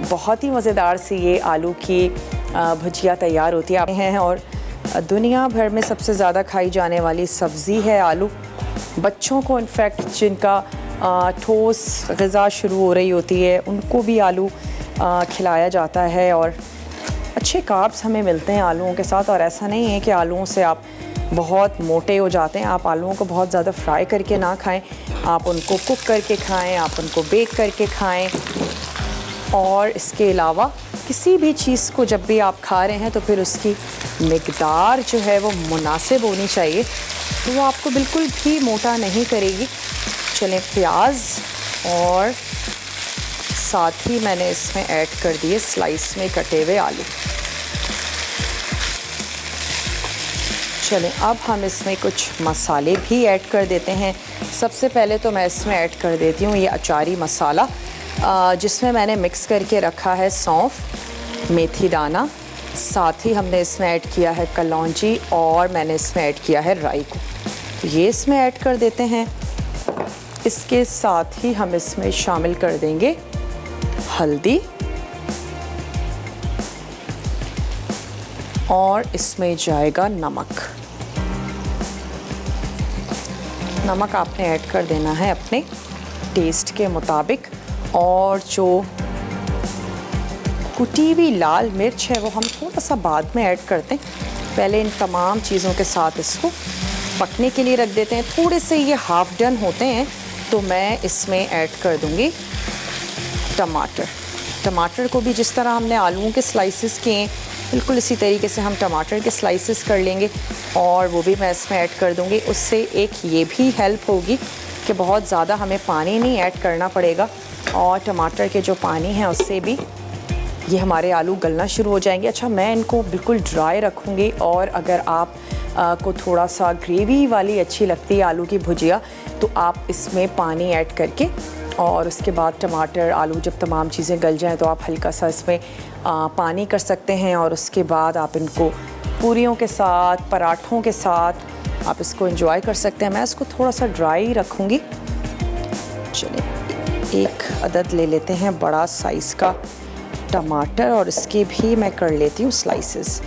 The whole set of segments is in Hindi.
बहुत ही मज़ेदार सी ये आलू की भुजिया तैयार होती है और दुनिया भर में सबसे ज़्यादा खाई जाने वाली सब्ज़ी है आलू। बच्चों को इनफैक्ट जिनका ठोस ग़िज़ा शुरू हो रही होती है उनको भी आलू खिलाया जाता है और अच्छे कार्ब्स हमें मिलते हैं आलूओं के साथ। और ऐसा नहीं है कि आलूओं से आप बहुत मोटे हो जाते हैं। आप आलूओं को बहुत ज़्यादा फ्राई करके ना खाएं, आप उनको कुक करके खाएं, आप उनको बेक करके खाएं। और इसके अलावा किसी भी चीज़ को जब भी आप खा रहे हैं तो फिर उसकी मिक़दार जो है वो मुनासिब होनी चाहिए, तो वो आपको बिल्कुल भी मोटा नहीं करेगी। चलें, प्याज और साथ ही मैंने इसमें ऐड कर दिए स्लाइस में कटे हुए आलू। चलें, अब हम इसमें कुछ मसाले भी ऐड कर देते हैं। सबसे पहले तो मैं इसमें ऐड कर देती हूँ ये अचारी मसाला, जिसमें मैंने मिक्स करके रखा है सौंफ, मेथी दाना, साथ ही हमने इसमें ऐड किया है कलौंजी और मैंने इसमें ऐड किया है राई को। तो ये इसमें ऐड कर देते हैं। इसके साथ ही हम इसमें शामिल कर देंगे हल्दी और इसमें जाएगा नमक। नमक आपने ऐड कर देना है अपने टेस्ट के मुताबिक। और जो कुटी हुई लाल मिर्च है वो हम थोड़ा सा बाद में ऐड करते हैं। पहले इन तमाम चीज़ों के साथ इसको पकने के लिए रख देते हैं। थोड़े से ये हाफ डन होते हैं तो मैं इसमें ऐड कर दूँगी टमाटर। टमाटर को भी जिस तरह हमने आलूओं के स्लाइसेस किए हैं बिल्कुल इसी तरीके से हम टमाटर के स्लाइसेस कर लेंगे और वो भी मैं इसमें ऐड कर दूँगी। उससे एक ये भी हेल्प होगी कि बहुत ज़्यादा हमें पानी नहीं ऐड करना पड़ेगा और टमाटर के जो पानी है उससे भी ये हमारे आलू गलना शुरू हो जाएंगे। अच्छा, मैं इनको बिल्कुल ड्राई रखूँगी और अगर आप को थोड़ा सा ग्रेवी वाली अच्छी लगती है आलू की भुजिया तो आप इसमें पानी ऐड करके और उसके बाद टमाटर आलू जब तमाम चीज़ें गल जाएं तो आप हल्का सा इसमें पानी कर सकते हैं और उसके बाद आप इनको पूरियों के साथ, पराठों के साथ आप इसको एंजॉय कर सकते हैं। मैं इसको थोड़ा सा ड्राई रखूँगी। चलिए, एक अदद ले लेते हैं बड़ा साइज़ का टमाटर और इसके भी मैं कर लेती हूँ स्लाइसेस।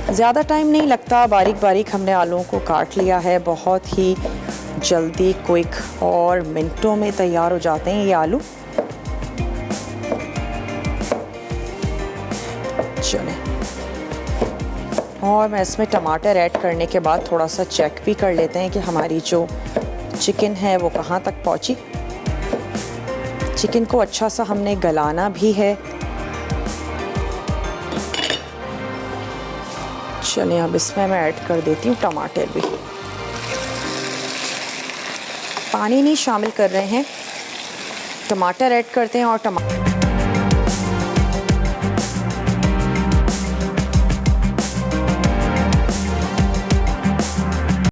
ज़्यादा टाइम नहीं लगता, बारीक बारीक हमने आलूओं को काट लिया है। बहुत ही जल्दी, क्विक और मिनटों में तैयार हो जाते हैं ये आलू। चलें, और मैं इसमें टमाटर ऐड करने के बाद थोड़ा सा चेक भी कर लेते हैं कि हमारी जो चिकन है वो कहाँ तक पहुँची। चिकन को अच्छा सा हमने गलाना भी है। चलिए, अब इसमें मैं ऐड कर देती हूँ टमाटर भी। पानी नहीं शामिल कर रहे हैं, टमाटर ऐड करते हैं और टमाटर